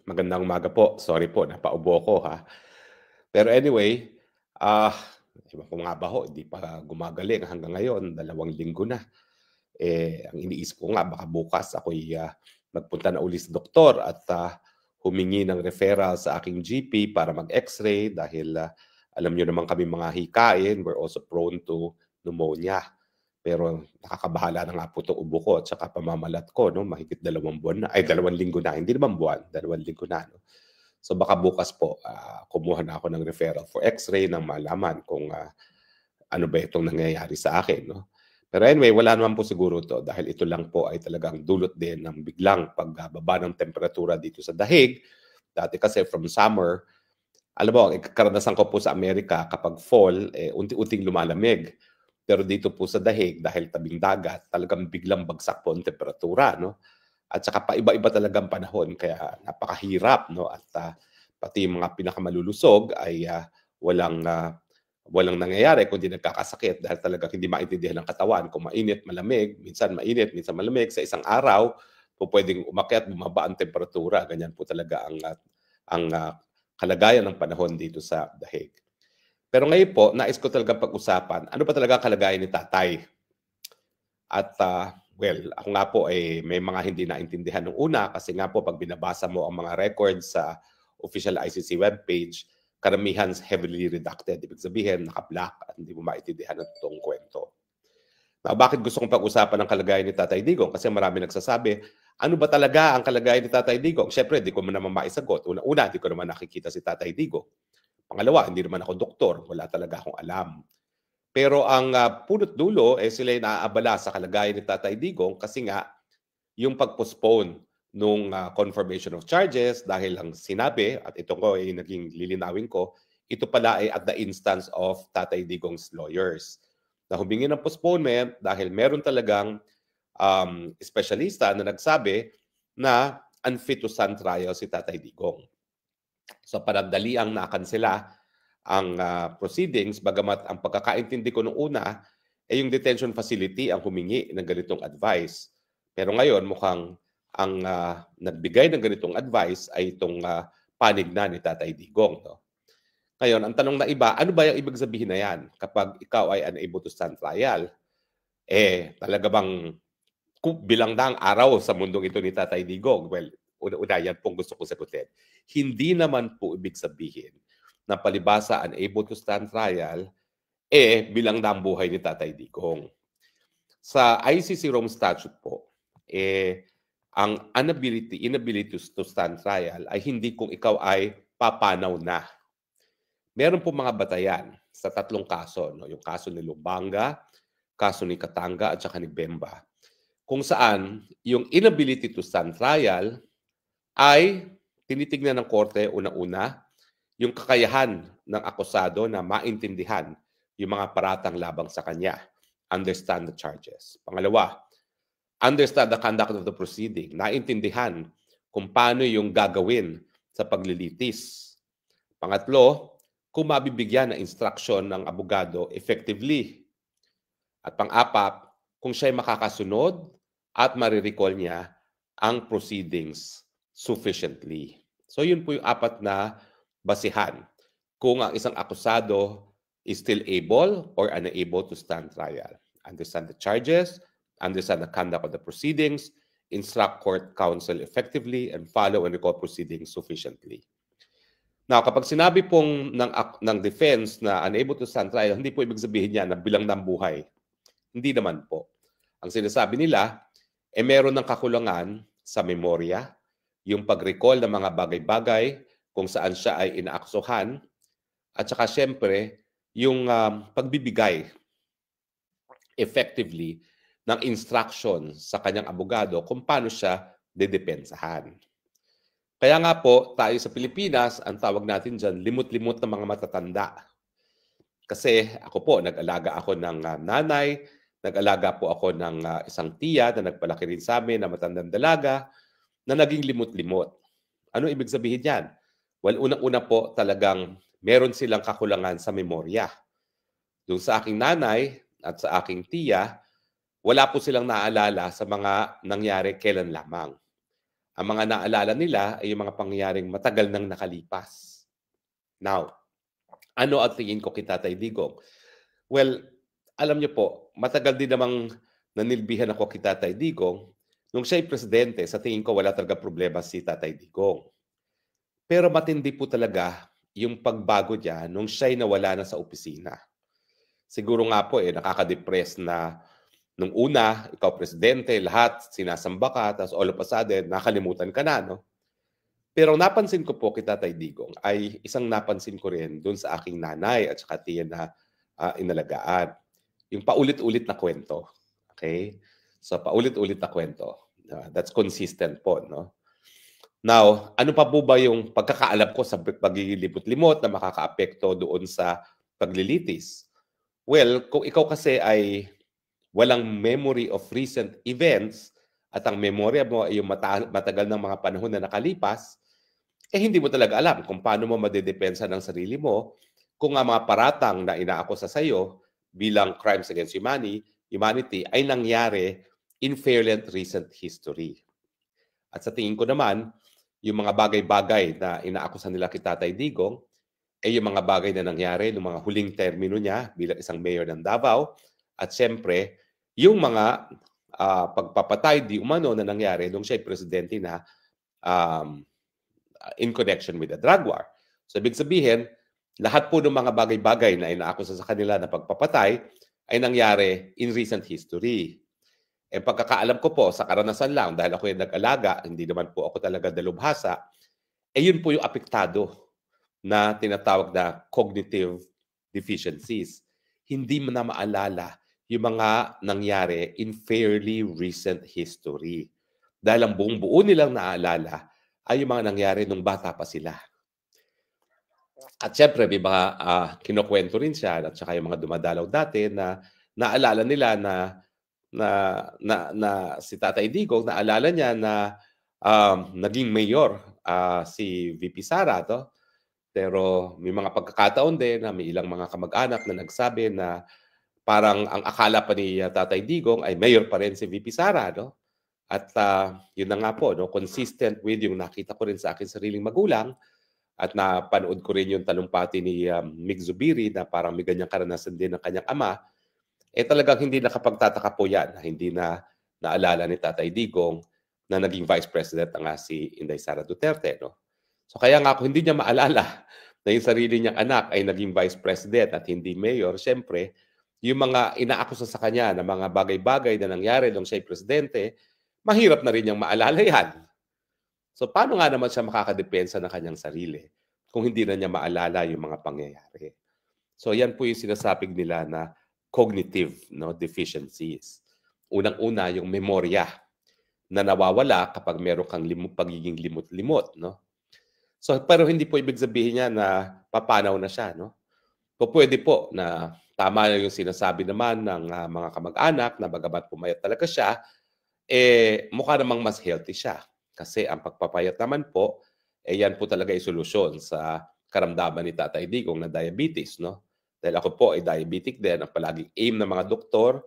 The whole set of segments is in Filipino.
Magandang umaga po. Sorry po napaubo ko, ha. Pero anyway, ah, ewan ko nga ba ho, hindi pa gumagaling hanggang ngayon, 2 linggo na. Ang iniisip ko nga baka bukas ako'y, magpunta na uli sa doktor at, humingi ng referral sa aking GP para mag-X-ray dahil, alam niyo naman kaming mga hikain, we're also prone to pneumonia. Pero nakakabahala na nga po 'tong ubo ko at saka pamamalat ko 'no, mahigit 2 buwan na ay 2 linggo na, hindi naman buwan, 2 linggo na 'no. So baka bukas po, kumuha na ako ng referral for X-ray nang malaman kung, ano ba itong nangyayari sa akin 'no. Pero anyway, wala naman po siguro 'to dahil ito lang po ay talagang dulot din ng biglang pagbaba ng temperatura dito sa dahig. Dati kasi from summer, alam mo, karanasan ko po sa Amerika kapag fall, unti-unting lumalamig. Pero dito po sa dahig dahil tabing dagat, talagang biglang bagsak po ang temperatura 'no. At saka paiba-iba talaga ang panahon kaya napakahirap 'no at, pati yung mga pinakamalulusog ay, walang nangyayari kundi nagkakasakit dahil talagang hindi maintindihan ng katawan kung mainit, minsan malamig. Sa isang araw pupuwedeng umakyat, bumaba ang temperatura, ganyan po talaga ang kalagayan ng panahon dito sa dahig. Pero ngayon po, nais ko talagang pag-usapan, ano ba talaga ang kalagayan ni tatay? At, well, ako nga po, may mga hindi naintindihan nung una kasi nga po 'pag binabasa mo ang mga records sa official ICC webpage, karamihan heavily redacted. Ibig sabihin naka-black at hindi mo maintindihan ang totoong kuwento. Now, bakit gusto kong pag-usapan ang kalagayan ni Tatay Digong? Kasi marami nagsasabi, ano ba talaga ang kalagayan ni Tatay Digong? Siyempre, di ko naman maisagot. Una-una, di ko naman nakikita si Tatay Digong. Pangalawa, hindi naman ako doktor. Wala talaga akong alam. Pero ang, punot dulo, sila'y naaabala sa kalagayan ni Tatay Digong kasi nga yung pag-postpone nung, confirmation of charges dahil ang sinabi at ito ko ay naging lilinawin ko, ito pala ay at the instance of Tatay Digong's lawyers na humingi ng postponement dahil meron talagang, espesyalista na nagsabi na unfit to stand trial si Tatay Digong. So panandaliang nakansela ang, proceedings bagamat ang pagkakaintindi ko nung una, yung detention facility ang humingi ng ganitong advice. Pero ngayon mukhang ang, nagbigay ng ganitong advice ay itong, panig na ni Tatay Digong 'no. Ngayon ang tanong na iba, ano ba yung ibig sabihin na yan kapag ikaw ay unable to stand trial? Talaga bang bilang na ang araw sa mundong ito ni Tatay Digong? Well, una-una yan pong gusto kong sagutin. Hindi naman po ibig sabihin na palibhasa unable to stand trial, bilang na ang buhay ni Tatay Digong. Sa ICC Rome Statute po, ang inability to stand trial ay hindi kung ikaw ay papanaw na. Meron po mga batayan sa 3 kaso, no? Yung kaso ni Lubanga, kaso ni Katanga at saka ni Bemba. Kung saan yung inability to stand trial ay tinitignan ng korte unang-una yung kakayahan ng akusado na maintindihan yung mga paratang labang sa kanya, understand the charges. Pangalawa, understand the conduct of the proceeding, naintindihan kung paano yung gagawin sa paglilitis. Pangatlo, kung mabibigyan ng instruction ng abogado effectively. At pang-apat, kung siya'y makakasunod at marirecall niya ang proceedings sufficiently. So yun po yung 4 na basihan kung ang isang akusado is still able or unable to stand trial. Understand the charges, understand the conduct of the proceedings, instruct court counsel effectively, and follow and recall proceedings sufficiently. Now, kapag sinabi pong ng defense na unable to stand trial, hindi po ibig sabihin niya na bilang ng buhay. Hindi naman po. Ang sinasabi nila, meron ng kakulangan sa memorya, yung pag-recall ng mga bagay-bagay kung saan siya ay inaaksuhan, at saka siyempre, yung pagbibigay effectively ng instruction sa kanyang abogado kung paano siya dedepensahan. Kaya nga po, tayo sa Pilipinas, ang tawag natin dyan, limot-limot ng mga matatanda. Kasi ako po, nag-alaga ako ng nanay, nag-alaga po ako ng isang tiya na nagpalaki rin sa amin na matandang dalaga na naging limot-limot. Ano ibig sabihin yan? Well, unang-una po talagang meron silang kakulangan sa memorya. Yung sa aking nanay at sa aking tiya, wala po silang naalala sa mga nangyari kailan lamang. Ang mga naalala nila ay yung mga pangyayaring matagal nang nakalipas. Now, ano ang tingin ko kay Tatay Digong? Well, alam niyo po, matagal din namang nanilbihan ako kay Tatay Digong. Nung siya'y presidente, sa tingin ko wala talaga problema si Tatay Digong. Pero matindi po talaga yung pagbago niya nung siya'y nawala na sa opisina. Siguro nga po nakaka-depress na nung una, ikaw presidente, lahat sinasamba ka, tapos all of a sudden, nakalimutan ka na, no? Pero napansin ko po kay Tatay Digong ay isang napansin ko rin doon sa aking nanay at saka tiya na inalagaan. Yung paulit-ulit na kwento. Okay? So paulit-ulit na kwento. That's consistent po, no? Now, ano pa po ba yung pagkakaalam ko sa pagiging limot-limot na makakaapekto doon sa paglilitis? Well, kung ikaw kasi ay walang memory of recent events at ang memorya mo ay yung matagal ng mga panahon na nakalipas, hindi mo talaga alam kung paano mo madedepensa ng sarili mo kung ang mga paratang na inaakusa sa iyo bilang crimes against humanity ay nangyari in fairly recent history. At sa tingin ko naman, yung mga bagay-bagay na inaakusan nila kay Tatay Digong ay yung mga bagay na nangyari noong mga huling termino niya bilang isang mayor ng Davao at siyempre yung mga pagpapatay di umano na nangyari nung siya'y presidente na um, in connection with the drug war. So ibig sabihin, lahat po ng mga bagay-bagay na inaakusa sa kanila na pagpapatay ay nangyari in recent history. Pagkakaalam ko po, sa karanasan lang, dahil ako yung nag-alaga, hindi naman po ako talaga dalubhasa, yun po yung apektado na tinatawag na cognitive deficiencies. Hindi mo na maalala yung mga nangyari in fairly recent history. Dahil ang buong buo nilang naaalala ay yung mga nangyari nung bata pa sila. At syempre, may mga kinukwento rin siya at saka yung mga dumadalaw dati na naalala nila na si Tatay Digong, naalala niya na naging mayor si VP Sara. To. Pero may mga pagkakataon din na may ilang mga kamag-anak na nagsabi na parang ang akala pa ni Tatay Digong ay mayor pa rin si VP Sara. No? At yun na nga po, no? Consistent with yung nakita ko rin sa akin sariling magulang at napanood ko rin yung talumpati ni Mig Zubiri na parang may ganyang karanasan din ng kanyang ama, talagang hindi nakapagtataka po yan na hindi na naalala ni Tatay Digong na naging Vice President na nga si Inday Sara Duterte. No? So kaya nga kung hindi niya maalala na yung sarili niyang anak ay naging Vice President at hindi Mayor, siyempre, yung mga inaakusa sa kanya na mga bagay-bagay na nangyari nung siya'y presidente, mahirap na rin niyang maalala yan. So paano nga naman siya makakadepensa ng kanyang sarili kung hindi na niya maalala yung mga pangyayari? So yan po yung sinasabing nila na cognitive deficiencies. Unang-una, yung memorya na nawawala kapag meron kang pagiging limot-limot. No? So, pero hindi po ibig sabihin niya na papanaw na siya. No? So, pwede po na tama yung sinasabi naman ng mga kamag-anak na bagamat pumayat talaga siya, mukha namang mas healthy siya. Kasi ang pagpapayat naman po, yan po talaga yung solusyon sa karamdaman ni Tatay Digong na diabetes. No? Dahil ako po ay diabetic din, ang palaging aim ng mga doktor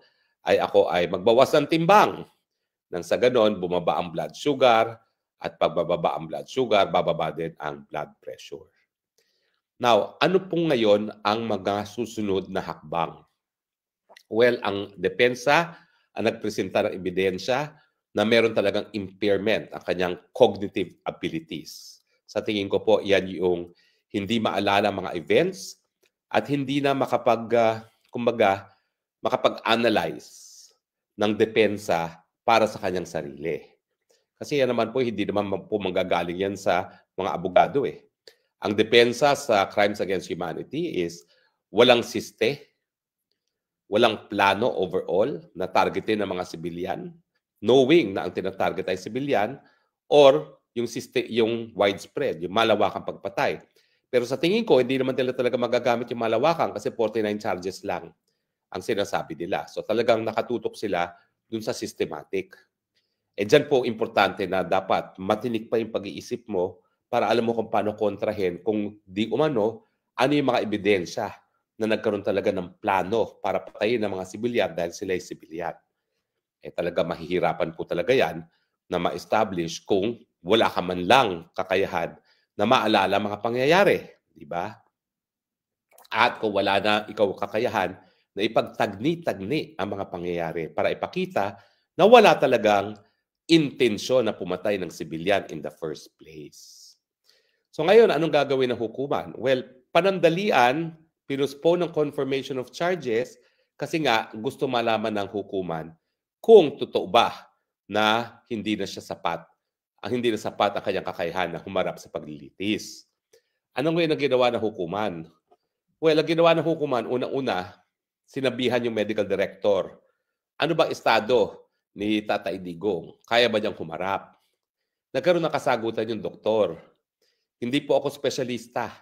ay ako ay magbawas ng timbang. Nang sa ganon, bumaba ang blood sugar at pagbababa ang blood sugar, bababa din ang blood pressure. Now, ano po ngayon ang mga susunod na hakbang? Well, ang depensa ang nagpresenta ng ebidensya na meron talagang impairment ang kanyang cognitive abilities. Sa tingin ko po, yan yung hindi maalala mga events at hindi na makapag-analyze ng depensa para sa kanyang sarili. Kasi yan naman po, hindi naman po manggagaling yan sa mga abogado Ang depensa sa crimes against humanity is walang siste, walang plano overall na targetin ng mga sibilyan, knowing na ang tinatarget ay sibilyan, or yung widespread, yung malawakang pagpatay. Pero sa tingin ko, hindi naman nila talaga magagamit yung malawakan kasi 49 charges lang ang sinasabi nila. So talagang nakatutok sila dun sa systematic. Dyan po importante na dapat matinik pa yung pag-iisip mo para alam mo kung paano kontrahin kung di umano, ano yung mga ebidensya na nagkaroon talaga ng plano para patayin ang mga sibilyan dahil sila ay sibilyan. Talaga mahihirapan po talaga yan na ma-establish kung wala ka man lang kakayahan na maalala mga pangyayari, di ba? At kung wala na ikaw kakayahan na ipagtagni-tagni ang mga pangyayari para ipakita na wala talagang intensyon na pumatay ng sibilyan in the first place. So ngayon, anong gagawin ng hukuman? Well, panandalian, pinuspone ng confirmation of charges kasi nga gusto malaman ng hukuman kung totoo ba na hindi na sapat ang kanyang kakayahan na humarap sa paglilitis. Ano ngayon ang ginawa ng hukuman? Well, ang ginawa ng hukuman, unang-una, sinabihan yung medical director, ano ba estado ni Tatay Digong? Kaya ba niyang humarap? Nagkaroon ng kasagutan yung doktor. Hindi po ako espesyalista.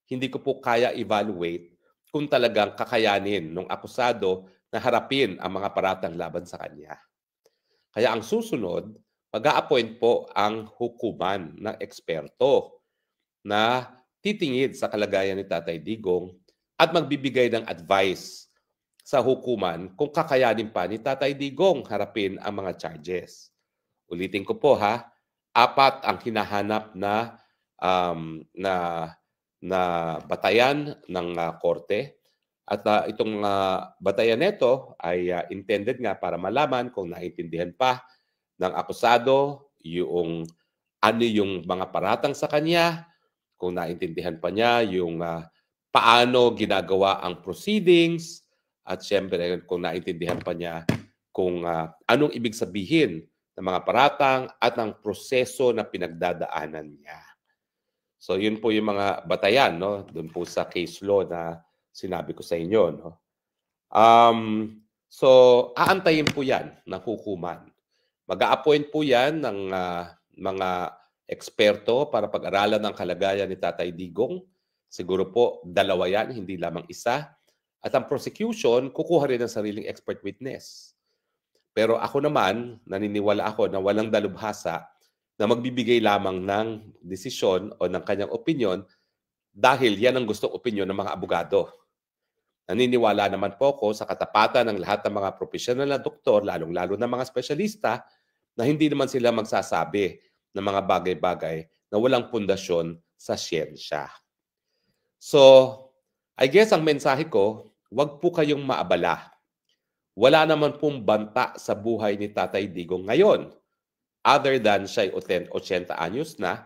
Hindi ko po kaya evaluate kung talagang kakayanin ng akusado na harapin ang mga paratang laban sa kanya. Kaya ang susunod, mag-a-appoint po ang hukuman ng eksperto na titingid sa kalagayan ni Tatay Digong at magbibigay ng advice sa hukuman kung kakayanin pa ni Tatay Digong harapin ang mga charges. Ulitin ko po 4 ang hinahanap na batayan ng korte. At itong batayan nito ay intended nga para malaman kung naiintindihan pa ng akusado yung ano yung mga paratang sa kanya, kung naintindihan pa niya yung paano ginagawa ang proceedings, at syempre kung naintindihan pa niya kung anong ibig sabihin ng mga paratang at ang proseso na pinagdadaanan niya. So yun po yung mga batayan, no? Doon po sa case law na sinabi ko sa inyo, no? So aantayin po yan ng hukuman. Mag-a-appoint po yan ng mga eksperto para pag-aralan ng kalagayan ni Tatay Digong. Siguro po 2 yan, hindi lamang isa. At ang prosecution, kukuha rin ng sariling expert witness. Pero ako naman, naniniwala ako na walang dalubhasa na magbibigay lamang ng desisyon o ng kanyang opinion dahil yan ang gustong opinion ng mga abogado. Naniniwala naman po ako sa katapatan ng lahat ng mga profesional na doktor, lalong-lalo na mga espesyalista, na hindi naman sila magsasabi ng mga bagay-bagay na walang pundasyon sa siyensya. So, I guess ang mensahe ko, huwag po kayong maabala. Wala naman pong banta sa buhay ni Tatay Digong ngayon. Other than siya'y 80 anyos na.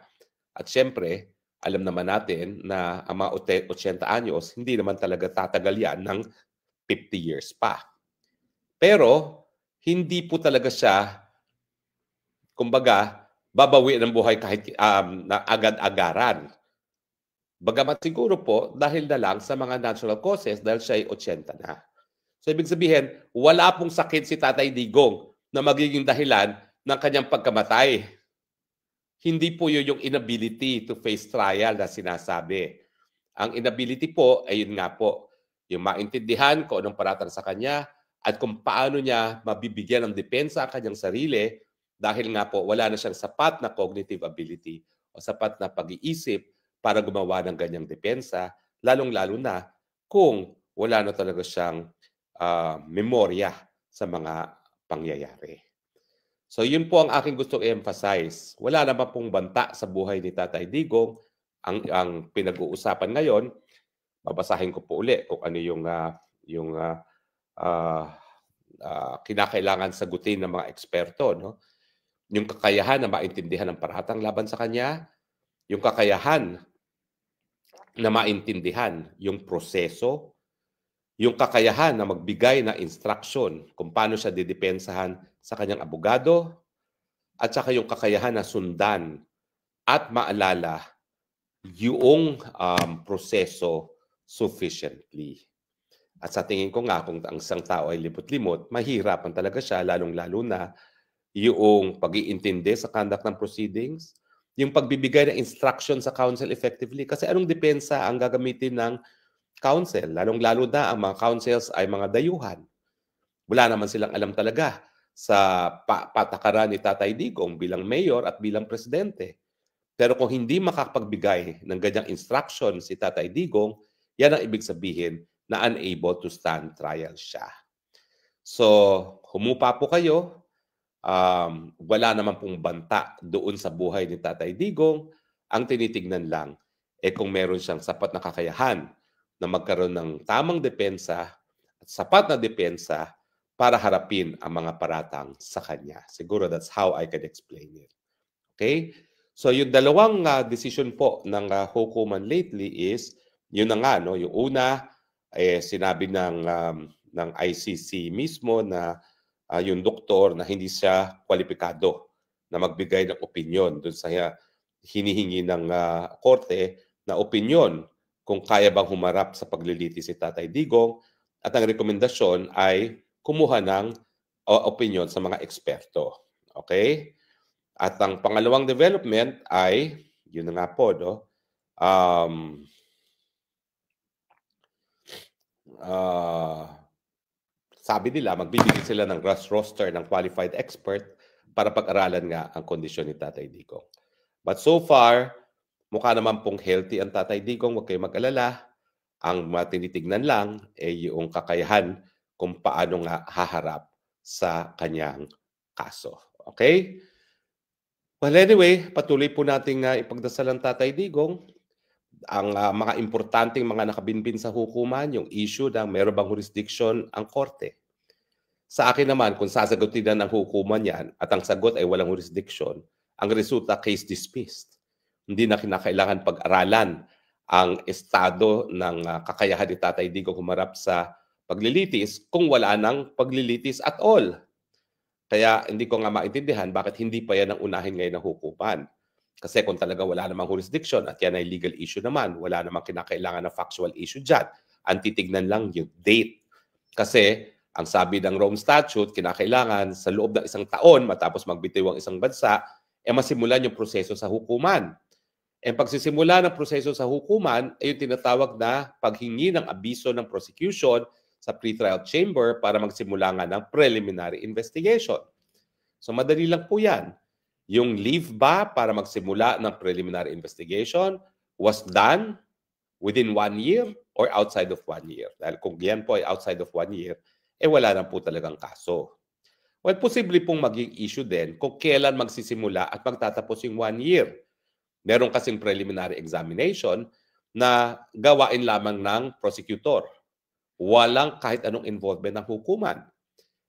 At syempre, alam naman natin na ang mga 80 anyos, hindi naman talaga tatagal yan ng 50 years pa. Pero, hindi po talaga siya, kumbaga, babawi ng buhay kahit na agad-agaran. Bagamat siguro po, dahil na lang sa mga natural causes, dahil siya ay 80 na. So, ibig sabihin, wala pong sakit si Tatay Digong na magiging dahilan ng kanyang pagkamatay. Hindi po yun yung inability to face trial na sinasabi. Ang inability po, ay yun nga po, yung maintindihan kung anong paratang sa kanya at kung paano niya mabibigyan ng depensa ang kanyang sarili dahil nga po wala na siyang sapat na cognitive ability o sapat na pag-iisip para gumawa ng ganyang depensa, lalong-lalo na kung wala na talaga siyang memorya sa mga pangyayari. So yun po ang aking gustong i-emphasize. Wala naman pong banta sa buhay ni Tatay Digong. Ang pinag-uusapan ngayon, babasahin ko po uli kung ano yung kinakailangan sagutin ng mga eksperto. No? Yung kakayahan na maintindihan ng paratang laban sa kanya, yung kakayahan na maintindihan yung proseso, yung kakayahan na magbigay na instruction kung paano siya didepensahan sa kanyang abogado, at saka yung kakayahan na sundan at maalala yung proseso sufficiently. At sa tingin ko nga, kung ang isang tao ay limot-limot, mahirapan talaga siya, lalong-lalo na yung pag-iintindi sa conduct ng proceedings, yung pagbibigay ng instruction sa counsel effectively. Kasi anong depensa ang gagamitin ng counsel? Lalong-lalo na ang mga counsels ay mga dayuhan. Wala naman silang alam talaga sa patakaran ni Tatay Digong bilang mayor at bilang presidente. Pero kung hindi makapagbigay ng ganyang instruction si Tatay Digong, yan ang ibig sabihin na unable to stand trial siya. So, humupa po kayo, wala naman pong banta doon sa buhay ni Tatay Digong. Ang tinitignan lang kung meron siyang sapat na kakayahan na magkaroon ng tamang depensa at sapat na depensa para harapin ang mga paratang sa kanya. Siguro that's how I can explain it. Okay? So yung dalawang decision po ng hukuman lately is, yun na nga, no? Yung una, sinabi ng ICC mismo na yung doktor na hindi siya kwalipikado na magbigay ng opinyon doon sa hinihingi ng korte na opinyon kung kaya bang humarap sa paglilitis si Tatay Digong, at ang rekomendasyon ay kumuha ng opinyon sa mga eksperto. Okay? At ang pangalawang development ay, yun na nga po, no? Sabi nila, magbibigay sila ng roster ng qualified expert para pag-aralan nga ang kondisyon ni Tatay Digong. But so far, mukha naman pong healthy ang Tatay Digong, huwag kayong mag-alala. Ang tinitignan lang ay yung kakayahan kung paano nga haharap sa kanyang kaso. Okay? Well, anyway, patuloy po nating ipagdasal ang Tatay Digong. Ang mga importanteng mga nakabinbin sa hukuman, yung issue ng meron bang jurisdiction ang korte. Sa akin naman, kung sasagutin na ng hukuman yan at ang sagot ay walang jurisdiction, ang resulta, case dismissed. Hindi na kinakailangan pag-aralan ang estado ng kakayahan ni Tatay Digong humarap sa paglilitis kung wala nang paglilitis at all. Kaya hindi ko nga maintindihan bakit hindi pa yan ang unahin ngayon ng hukuman. Kasi kung talaga wala namang jurisdiction at yan ay legal issue naman, wala namang kinakailangan na factual issue dyan. Ang titignan lang yung date. Kasi ang sabi ng Rome Statute, kinakailangan sa loob ng isang taon matapos magbitiw ang isang bansa, masimulan yung proseso sa hukuman. Pagsisimula ng proseso sa hukuman ay yung tinatawag na paghingi ng abiso ng prosecution sa pretrial chamber para magsimula nga ng preliminary investigation. So madali lang po yan. Yung leave ba para magsimula ng preliminary investigation was done within 1 year or outside of 1 year. Dahil kung yan po ay outside of 1 year, wala na po talagang kaso. Well, posible pong maging issue din kung kailan magsisimula at magtatapos yung 1 year. Meron kasing preliminary examination na gawain lamang ng prosecutor. Walang kahit anong involvement ng hukuman.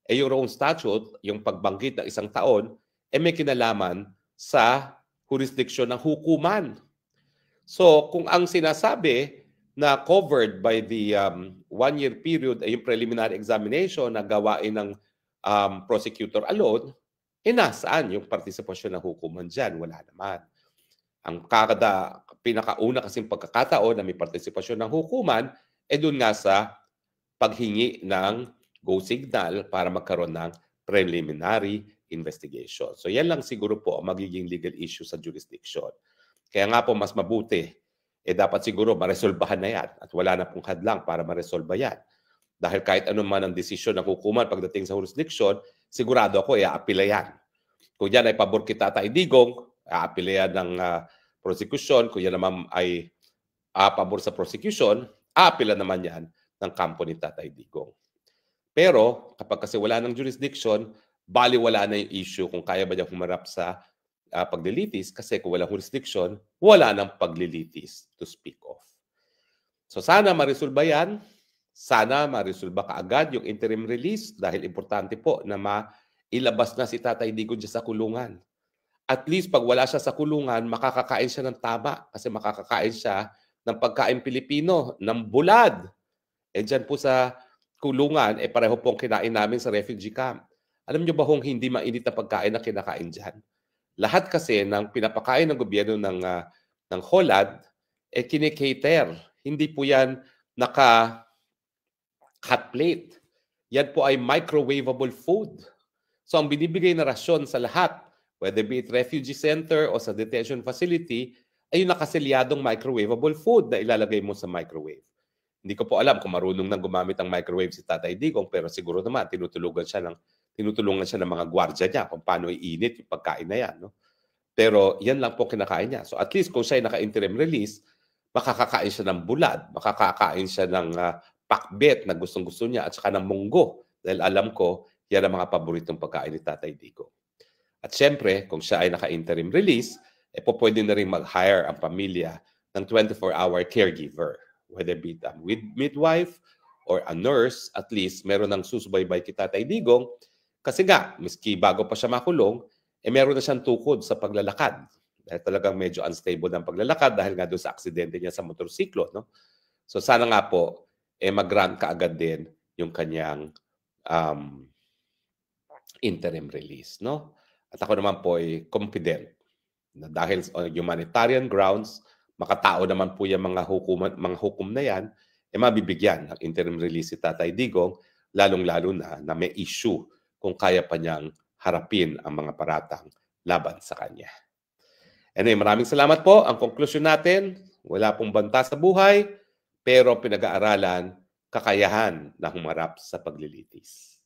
Yung Rome Statute, yung pagbanggit ng isang taon, may kinalaman sa jurisdiction ng hukuman. So, kung ang sinasabi na covered by the 1-year period ay yung preliminary examination na gawain ng prosecutor alone, nasaan yung partisipasyon ng hukuman dyan? Wala naman. Ang pinakauna kasing pagkakataon na may partisipasyon ng hukuman doon nga sa paghingi ng go signal para magkaroon ng preliminary investigation. So yan lang siguro po ang magiging legal issue sa jurisdiction. Kaya nga po mas mabuti, dapat siguro maresolbahan na yan at wala na pong hadlang para maresolba yan. Dahil kahit ano man ang desisyon ng hukuman pagdating sa jurisdiction, sigurado ako aapila yan. Kung yan ay pabor kay Tatay Digong, aapila yan ng prosecution. Kung yan naman ay pabor sa prosecution, aapila naman yan ng kampo ni Tatay Digong. Pero kapag kasi wala ng jurisdiction, baliwala na yung issue kung kaya ba niya humarap sa paglilitis, kasi kung walang jurisdiction, wala nang paglilitis to speak of. So sana maresolba yan. Sana maresolba kaagad yung interim release dahil importante po na mailabas na si Tatay Digong dyan sa kulungan. At least pag wala siya sa kulungan, makakakain siya ng tama kasi makakakain siya ng pagkain Pilipino, ng bulad. Dyan po sa kulungan, pareho pong kinain namin sa refugee camp. Alam niyo ba kung hindi mainit na pagkain na kinakain dyan? Lahat kasi ng pinapakain ng gobyerno ng Holland, kinikater. Hindi po yan naka-hot plate. Yan po ay microwavable food. So ang binibigay na rasyon sa lahat, whether be it refugee center o sa detention facility, ay yung nakaselyadong microwavable food na ilalagay mo sa microwave. Hindi ko po alam kung marunong nang gumamit ng microwave si Tatay Digong, pero siguro naman tinutulungan siya ng mga gwardiya niya kung paano iinit yung pagkain na yan. No? Pero yan lang po kinakain niya. So at least kung siya ay naka-interim release, makakakain siya ng bulad, makakakain siya ng pakbet na gustong-gusto niya at saka ng munggo. Dahil alam ko, yan ang mga paboritong pagkain ni Tatay Digong. At siyempre, kung siya ay naka-interim release, pwede na rin mag-hire ang pamilya ng 24-hour caregiver. Whether be it a midwife or a nurse, at least meron ng susubaybay kay Tatay Digong. Kasi nga, miski bago pa siya makulong, meron na siyang tukod sa paglalakad. Dahil talagang medyo unstable ng paglalakad dahil nga doon sa aksidente niya sa motorsiklo. No? So sana nga po, mag-grant kaagad din yung kanyang interim release. No? At ako naman po ay confident na dahil on humanitarian grounds, makatao naman po yung mga hukom na yan, mabibigyan ng interim release si Tatay Digong, lalong-lalo na may issue kung kaya pa niyang harapin ang mga paratang laban sa kanya. Anyway, maraming salamat po. Ang konklusyon natin, wala pong banta sa buhay, pero pinag-aaralan kakayahan na humarap sa paglilitis.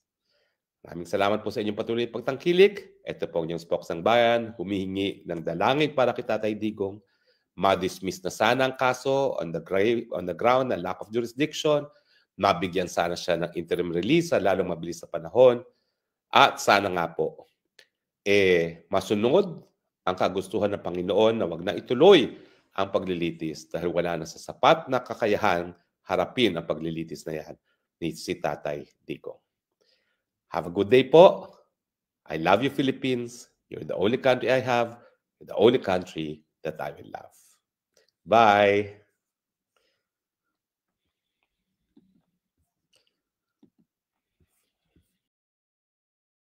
Maraming salamat po sa inyong patuloy pagtangkilik. Ito po ang inyong Spoksang Bayan, humihingi ng dalangin para kay Tatay Digong. Ma-dismiss na sana ang kaso on the ground na lack of jurisdiction. Mabigyan sana siya ng interim release sa lalong mabilis na panahon. At sana nga po, masunod ang kagustuhan ng Panginoon na wag na ituloy ang paglilitis dahil wala na sa sapat na kakayahan harapin ang paglilitis na yan ni si Tatay Digong. Have a good day po. I love you, Philippines. You're the only country I have. You're the only country that I will love. Bye.